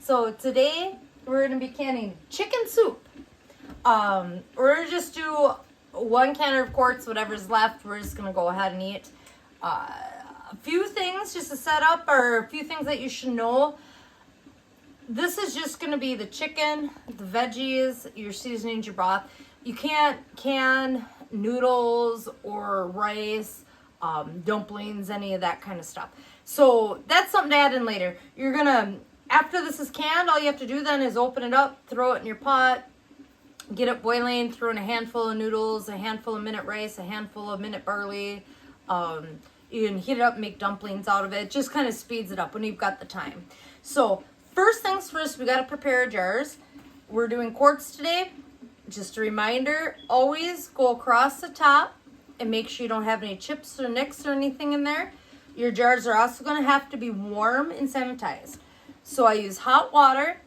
So today we're going to be canning chicken soup. We're going to just do 1 can of quarts, whatever's left. We're just going to go ahead and eat. A few things just to set up, or a few things that you should know. This is just going to be the chicken, the veggies, your seasonings, your broth. You can't can noodles or rice, dumplings, any of that kind of stuff. So that's something to add in later. You're going to, after this is canned, all you have to do then is open it up, throw it in your pot, get it boiling, throw in a handful of noodles, a handful of minute rice, a handful of minute barley. You can heat it up and make dumplings out of it. It just kind of speeds it up when you've got the time. So first things first, we got to prepare our jars. We're doing quarts today. Just a reminder, always go across the top and make sure you don't have any chips or nicks or anything in there. Your jars are also going to have to be warm and sanitized. So I use hot water,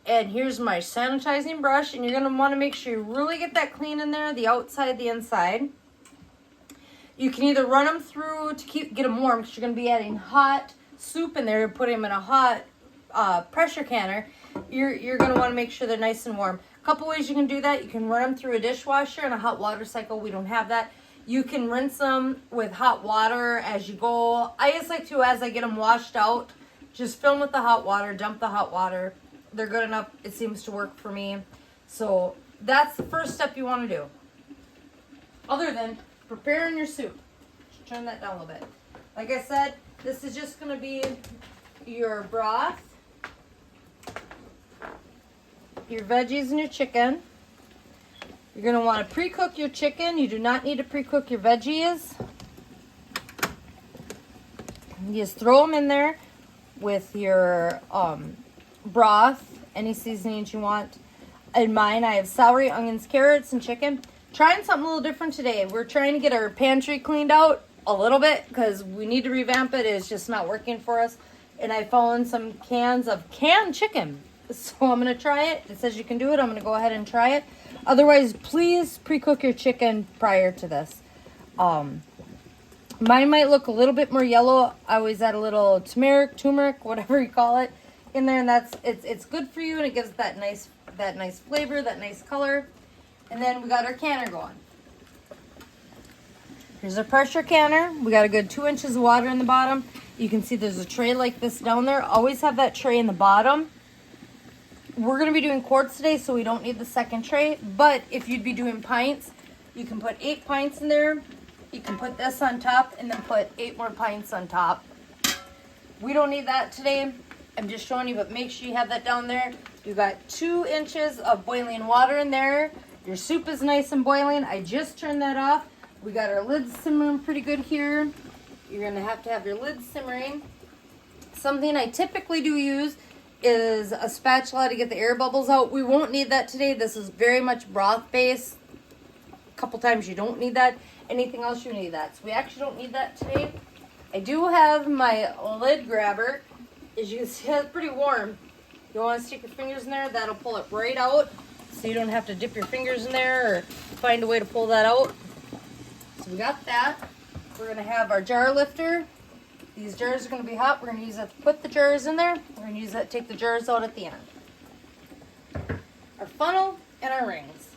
and here's my sanitizing brush, and you're going to want to make sure you really get that clean in there, the outside, the inside. You can either run them through to get them warm, because you're going to be adding hot soup in there and put them in a hot pressure canner. You're going to want to make sure they're nice and warm. A couple ways you can do that. You can run them through a dishwasher and a hot water cycle. We don't have that. You can rinse them with hot water as you go. I just like to, as I get them washed out, just fill them with the hot water, dump the hot water. They're good enough. It seems to work for me. So that's the first step you want to do. Other than preparing your soup. Just turn that down a little bit. Like I said, this is just going to be your broth, your veggies, and your chicken. You're going to want to pre-cook your chicken. You do not need to pre-cook your veggies. You just throw them in there with your broth, any seasonings you want. In mine, I have celery, onions, carrots, and chicken. Trying something a little different today. We're trying to get our pantry cleaned out a little bit because we need to revamp it. It's just not working for us. And I found some cans of canned chicken. So I'm going to try it. It says you can do it. I'm going to go ahead and try it. Otherwise, please pre-cook your chicken prior to this. Mine might look a little bit more yellow. I always add a little turmeric, whatever you call it, in there, and it's good for you, and it gives that nice flavor, that nice color. And then we got our canner going. Here's our pressure canner. We got a good 2 inches of water in the bottom. You can see there's a tray like this down there. Always have that tray in the bottom. We're going to be doing quarts today, so we don't need the second tray. But if you'd be doing pints, you can put 8 pints in there. You can put this on top and then put 8 more pints on top. We don't need that today. I'm just showing you, but make sure you have that down there. You got 2 inches of boiling water in there. Your soup is nice and boiling. I just turned that off. We got our lids simmering pretty good here. You're going to have your lids simmering. Something I typically do use is a spatula to get the air bubbles out. We won't need that today. This is very much broth based. A couple times you don't need that. Anything else you need that. So we actually don't need that today. I do have my lid grabber. As you can see, it's pretty warm. You want to stick your fingers in there, that'll pull it right out. So you don't have to dip your fingers in there or find a way to pull that out. So we got that. We're going to have our jar lifter. These jars are going to be hot. We're going to use that to put the jars in there. We're going to use that to take the jars out at the end. Our funnel and our rings.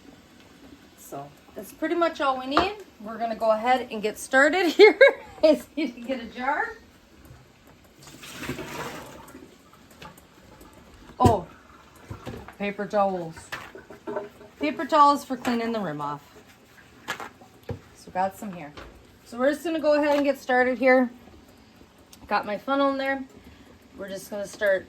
So that's pretty much all we need. We're going to go ahead and get started here. I just need to get a jar. Oh, paper towels. Paper towels for cleaning the rim off. So got some here. So we're just going to go ahead and get started here. Got my funnel in there. We're just going to start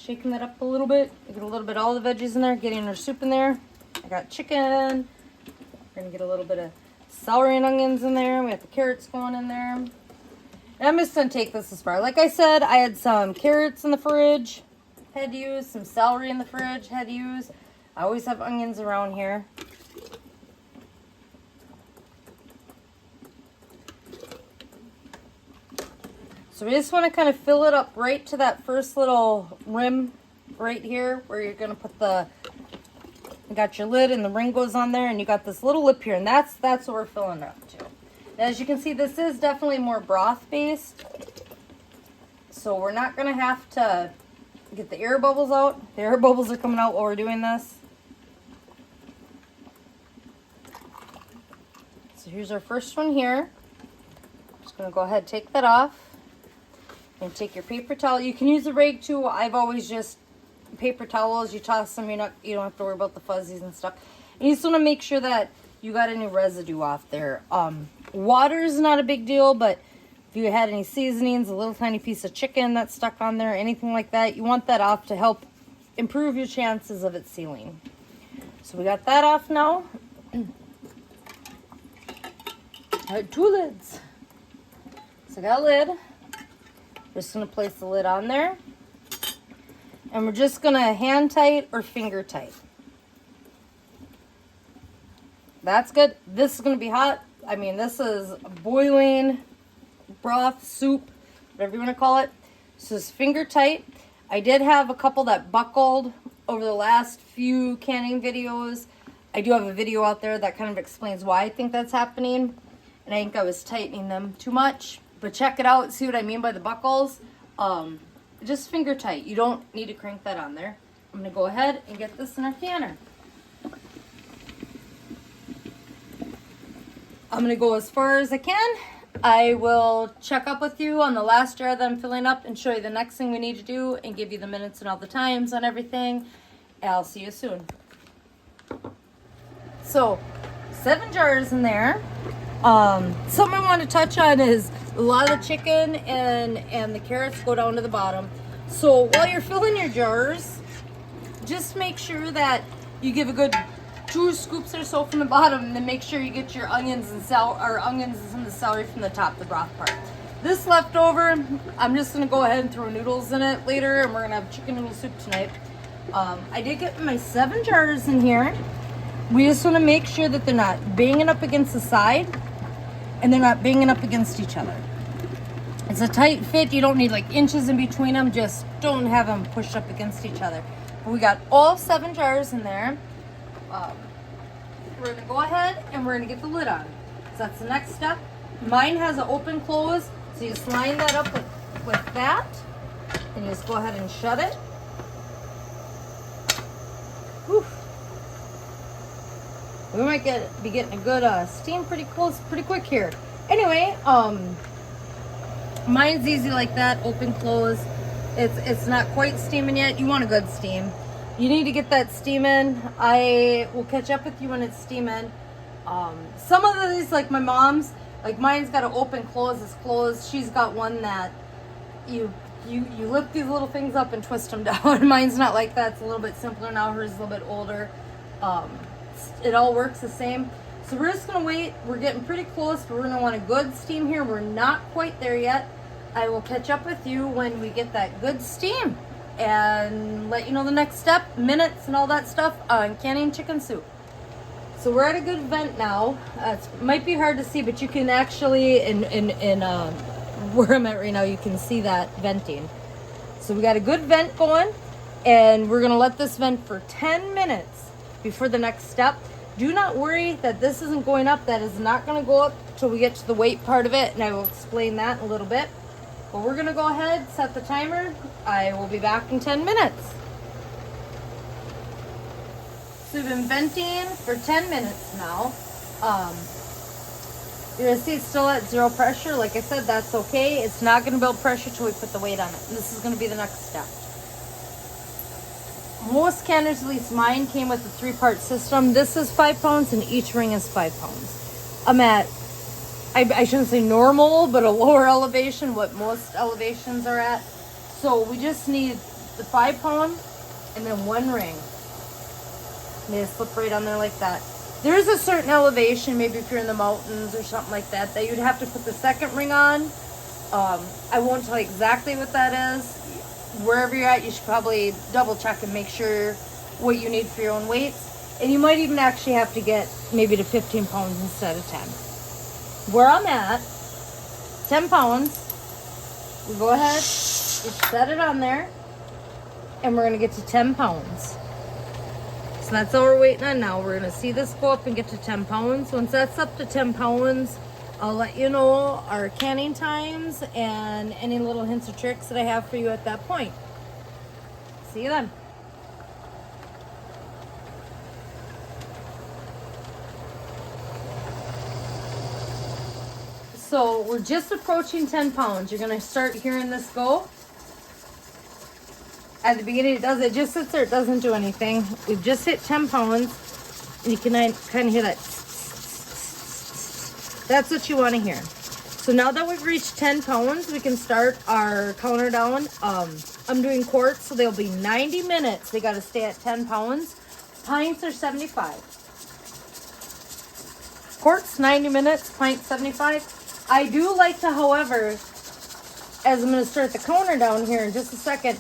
shaking that up a little bit. Get a little bit of all the veggies in there, getting our soup in there. I got chicken. We're going to get a little bit of celery and onions in there. We have the carrots going in there. And I'm just going to take this as far. Like I said, I had some carrots in the fridge. Had to use some celery in the fridge. Had to use. I always have onions around here. So we just want to kind of fill it up right to that first little rim right here where you're going to put you got your lid and the ring goes on there, and you got this little lip here, and that's what we're filling it up to. Now, as you can see, this is definitely more broth based. So we're not gonna have to get the air bubbles out. The air bubbles are coming out while we're doing this. So here's our first one here. Just gonna go ahead and take that off. And take your paper towel. You can use a rag too. I've always just paper towels. You toss them. You don't have to worry about the fuzzies and stuff. And you just want to make sure that you got any residue off there. Water is not a big deal, but if you had any seasonings, a little tiny piece of chicken that's stuck on there, anything like that, you want that off to help improve your chances of it sealing. So we got that off now. I had 2 lids. So I got a lid. We're just going to place the lid on there. And we're just going to hand tight or finger tight. That's good. This is going to be hot. I mean, this is boiling broth, soup, whatever you want to call it. So it's finger tight. I did have a couple that buckled over the last few canning videos. I do have a video out there that kind of explains why I think that's happening. And I think I was tightening them too much. But check it out, see what I mean by the buckles. Just finger tight. You don't need to crank that on there. I'm going to go ahead and get this in our canner. I'm going to go as far as I can. I will check up with you on the last jar that I'm filling up and show you the next thing we need to do and give you the minutes and all the times on everything. And I'll see you soon. So, 7 jars in there. Something I want to touch on is a lot of the chicken and the carrots go down to the bottom. So while you're filling your jars, just make sure that you give a good 2 scoops or so from the bottom, and then make sure you get your onions and the celery from the top, the broth part. This leftover, I'm just gonna go ahead and throw noodles in it later, and we're gonna have chicken noodle soup tonight. I did get my 7 jars in here. We just want to make sure that they're not banging up against the side and they're not banging up against each other. It's a tight fit. You don't need like inches in between them. Just don't have them pushed up against each other. But we got all 7 jars in there. We're going to go ahead and we're going to get the lid on. So that's the next step. Mine has an open close. So you just line that up with that. And you just go ahead and shut it. Whew. We might be getting a good steam pretty quick here. Anyway, mine's easy like that, open, close. It's not quite steaming yet. You want a good steam. You need to get that steam in. I will catch up with you when it's steaming. Some of these, like my mom's, like mine's got an open, close, it's closed. She's got one that you lift these little things up and twist them down. Mine's not like that. It's a little bit simpler now. Hers is a little bit older. It all works the same. So we're just going to wait. We're getting pretty close, but we're going to want a good steam here. We're not quite there yet. I will catch up with you when we get that good steam and let you know the next step, minutes and all that stuff on canning chicken soup. So we're at a good vent now. It might be hard to see, but you can actually, in where I'm at right now, you can see that venting. So we got a good vent going, and we're going to let this vent for 10 minutes before the next step. Do not worry that this isn't going up. That is not going to go up till we get to the weight part of it, and I will explain that in a little bit. But we're going to go ahead, set the timer. I will be back in 10 minutes. So we've been venting for 10 minutes now. You're going to see it's still at 0 pressure. Like I said, that's okay. It's not going to build pressure till we put the weight on it. And this is going to be the next step. Most canners, at least mine, came with a 3-part system. This is 5 pounds and each ring is 5 pounds. I'm at, I shouldn't say normal, but a lower elevation, what most elevations are at. So we just need the 5 pound and then 1 ring. They just slip right on there like that. There's a certain elevation, maybe if you're in the mountains or something like that, that you'd have to put the 2nd ring on. I won't tell you exactly what that is. Wherever you're at, you should probably double check and make sure what you need for your own weights. And you might even actually have to get maybe to 15 pounds instead of 10. Where I'm at, 10 pounds, we go ahead, we set it on there, and we're going to get to 10 pounds. So that's all we're waiting on now. We're going to see this go up and get to 10 pounds. Once that's up to 10 pounds, I'll let you know our canning times and any little hints or tricks that I have for you at that point. See you then. So we're just approaching 10 pounds. You're gonna start hearing this go. At the beginning it just sits there, it doesn't do anything. We've just hit 10 pounds and you can kind of hear that. That's what you want to hear. So now that we've reached 10 pounds, we can start our counter down. I'm doing quarts, so they'll be 90 minutes. They got to stay at 10 pounds. Pints are 75. Quarts, 90 minutes. Pints, 75. I do like to, however, as I'm going to start the counter down here in just a second,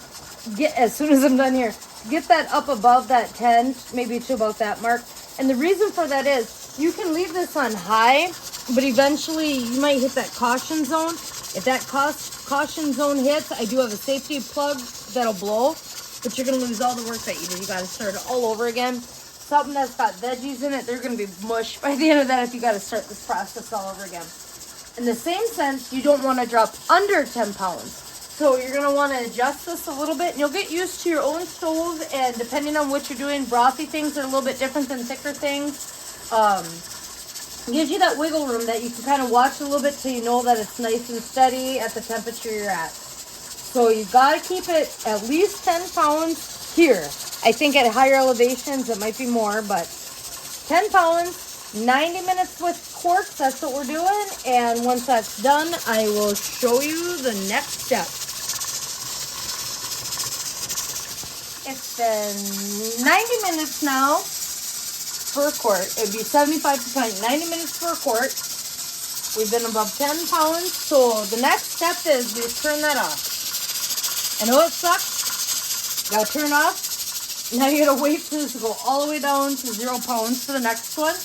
as soon as I'm done here, get that up above that 10, maybe to about that mark. And the reason for that is you can leave this on high, but eventually you might hit that caution zone. If that caution zone hits, I do have a safety plug that'll blow, but you're going to lose all the work that you did. You got to start it all over again. Something that's got veggies in it, they're going to be mush by the end of that if you got to start this process all over again. In the same sense, you don't want to drop under 10 pounds. So you're going to want to adjust this a little bit, and you'll get used to your own stove, and depending on what you're doing, brothy things are a little bit different than thicker things. Gives you that wiggle room that you can kind of watch a little bit till you know that it's nice and steady at the temperature you're at. So you got to keep it at least 10 pounds here. I think at higher elevations it might be more, but 10 pounds, 90 minutes with quarts, that's what we're doing. And once that's done, I will show you the next step. It's been 90 minutes now. Per quart. It'd be 75 to pint, 90 minutes per quart. We've been above 10 pounds. So the next step is we turn that off. I know it sucks. Gotta turn off. Now you gotta wait for this to go all the way down to 0 pounds for the next one.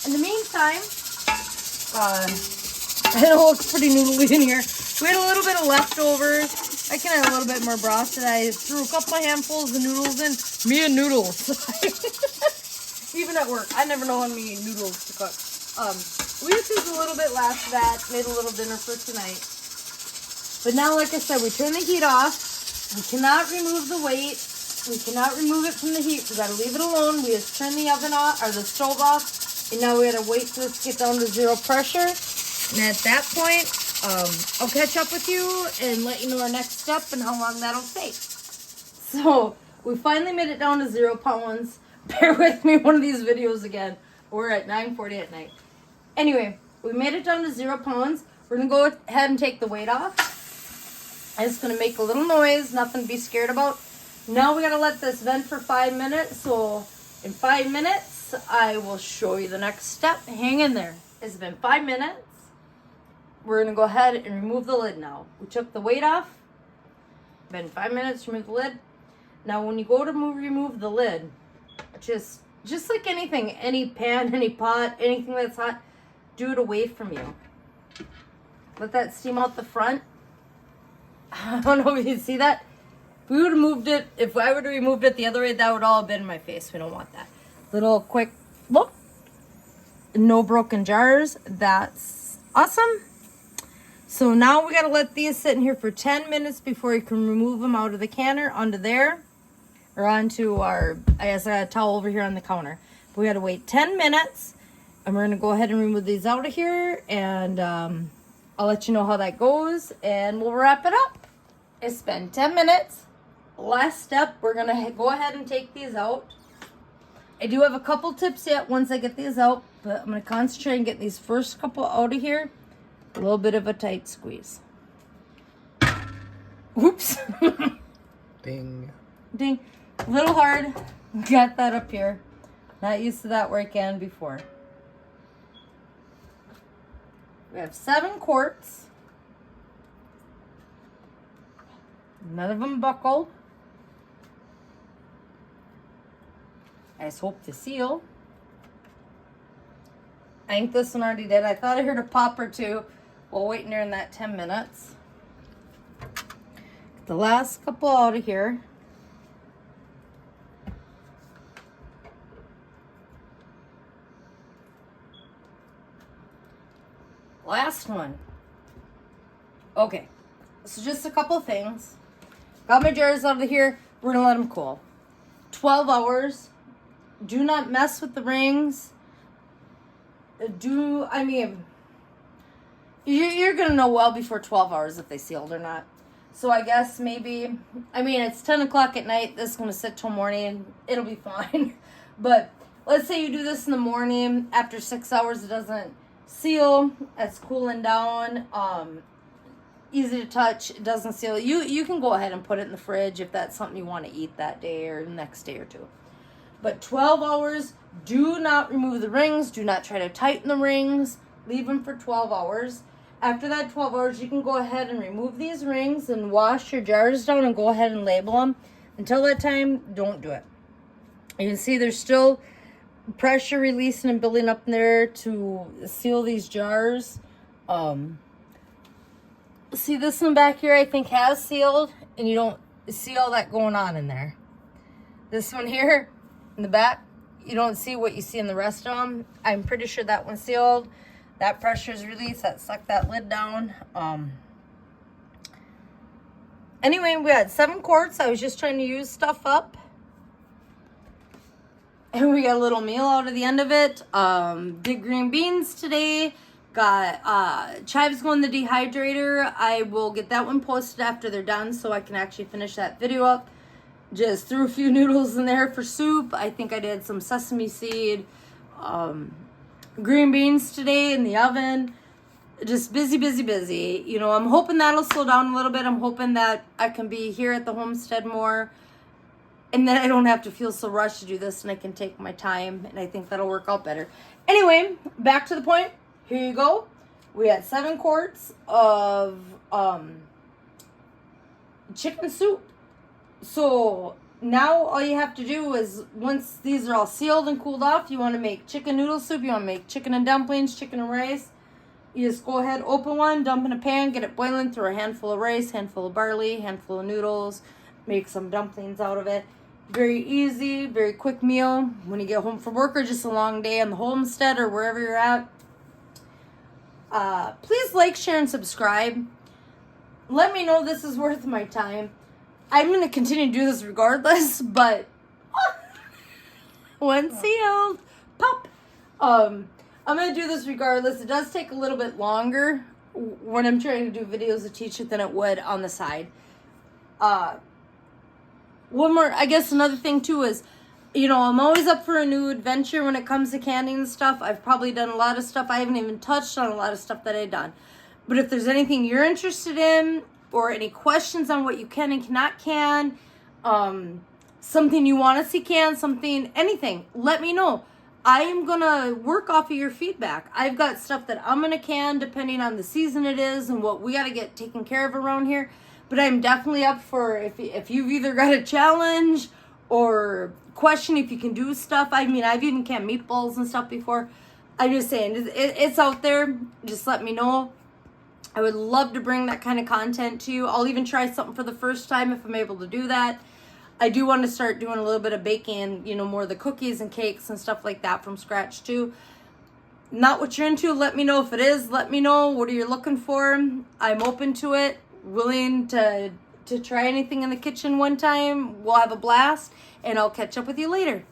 In the meantime, I know it looks pretty noodly in here. We had a little bit of leftovers. I can add a little bit more broth today. I threw a couple of handfuls of noodles in. Me and noodles. Even at work, I never know how many noodles to cook. We just used a little bit last of that, made a little dinner for tonight. But now, like I said, we turn the heat off. We cannot remove the weight. We cannot remove it from the heat. We gotta leave it alone. We just turn the oven off, or the stove off, and now we gotta wait for this to get down to 0 pressure. And at that point, I'll catch up with you and let you know our next step and how long that'll take. So we finally made it down to 0 pounds. Bear with me one of these videos again. We're at 9:40 at night. Anyway, we made it down to 0 pounds. We're going to go ahead and take the weight off. It's going to make a little noise. Nothing to be scared about. Now we got to let this vent for 5 minutes. So in 5 minutes, I will show you the next step. Hang in there. It's been 5 minutes. We're going to go ahead and remove the lid now. We took the weight off. Been 5 minutes, remove the lid. Now when you go to remove the lid, just like anything, any pan, any pot, anything that's hot, do it away from you. Let that steam out the front. I don't know if you see that. If we would have moved it, if I would have removed it the other way, that would all have been in my face. We don't want that. Little quick look. No broken jars. That's awesome. So now we got to let these sit in here for 10 minutes before you can remove them out of the canner onto there. Or onto our, I guess I got a towel over here on the counter. But we got to wait 10 minutes. And we're going to go ahead and remove these out of here. And I'll let you know how that goes. And we'll wrap it up. It's been 10 minutes. Last step, we're going to go ahead and take these out. I do have a couple tips yet once I get these out. But I'm going to concentrate on getting these first couple out of here. A little bit of a tight squeeze. Oops. Ding. Ding. A little hard. Got that up here. Not used to that work can before. We have 7 quarts. None of them buckle. I just hope to seal. I think this one already did. I thought I heard a pop or two while waiting during that 10 minutes. Get the last couple out of here. last one. Okay, so just a couple things. Got my jars out of here. We're gonna let them cool. 12 hours. Do not mess with the rings. You're gonna know well before 12 hours if they sealed or not. So I guess maybe, it's 10 o'clock at night. This is gonna sit till morning. It'll be fine. But let's say you do this in the morning. After 6 hours, it doesn't seal. It's cooling down. Easy to touch. It doesn't seal. You can go ahead and put it in the fridge if that's something you want to eat that day or the next day or two. But 12 hours, do not remove the rings. Do not try to tighten the rings. Leave them for 12 hours. After that 12 hours, you can go ahead and remove these rings and wash your jars down and go ahead and label them. Until that time, don't do it. You can see there's still pressure releasing and building up in there to seal these jars. See, this one back here I think has sealed, and you don't see all that going on in there. This one here in the back, you don't see what you see in the rest of them. I'm pretty sure that one's sealed. That pressure is released. That sucked that lid down. Anyway, we had 7 quarts. I was just trying to use stuff up. And we got a little meal out of the end of it. Big green beans today. Got chives going in the dehydrator. I will get that one posted after they're done so I can actually finish that video up. Just threw a few noodles in there for soup. I think I did some sesame seed. Green beans today in the oven. Just busy, busy, busy. You know, I'm hoping that'll slow down a little bit. I'm hoping that I can be here at the homestead more. And then I don't have to feel so rushed to do this and I can take my time. And I think that'll work out better. Anyway, back to the point. Here you go. We had 7 quarts of chicken soup. So now all you have to do is, once these are all sealed and cooled off, you want to make chicken noodle soup, you want to make chicken and dumplings, chicken and rice. You just go ahead, open one, dump in a pan, get it boiling, throw a handful of rice, handful of barley, handful of noodles, make some dumplings out of it. Very easy, very quick meal. When you get home from work or just a long day on the homestead or wherever you're at. Please like, share, and subscribe. Let me know this is worth my time. I'm going to continue to do this regardless, but when sealed, pop. I'm going to do this regardless. It does take a little bit longer when I'm trying to do videos to teach it than it would on the side. One more, I guess another thing too is, you know, I'm always up for a new adventure when it comes to canning and stuff. I've probably done a lot of stuff. I haven't even touched on a lot of stuff that I've done. But if there's anything you're interested in or any questions on what you can and cannot can, something you want to see can, something, anything, let me know. I am going to work off of your feedback. I've got stuff that I'm going to can depending on the season it is and what we got to get taken care of around here. But I'm definitely up for if you've either got a challenge or question if you can do stuff. I mean, I've even canned meatballs and stuff before. I'm just saying, it's out there. Just let me know. I would love to bring that kind of content to you. I'll even try something for the first time if I'm able to do that. I do want to start doing a little bit of baking, you know, more of the cookies and cakes and stuff like that from scratch too. Not what you're into. Let me know if it is. Let me know what are you looking for. I'm open to it. Willing to try anything in the kitchen one time. We'll have a blast, and I'll catch up with you later.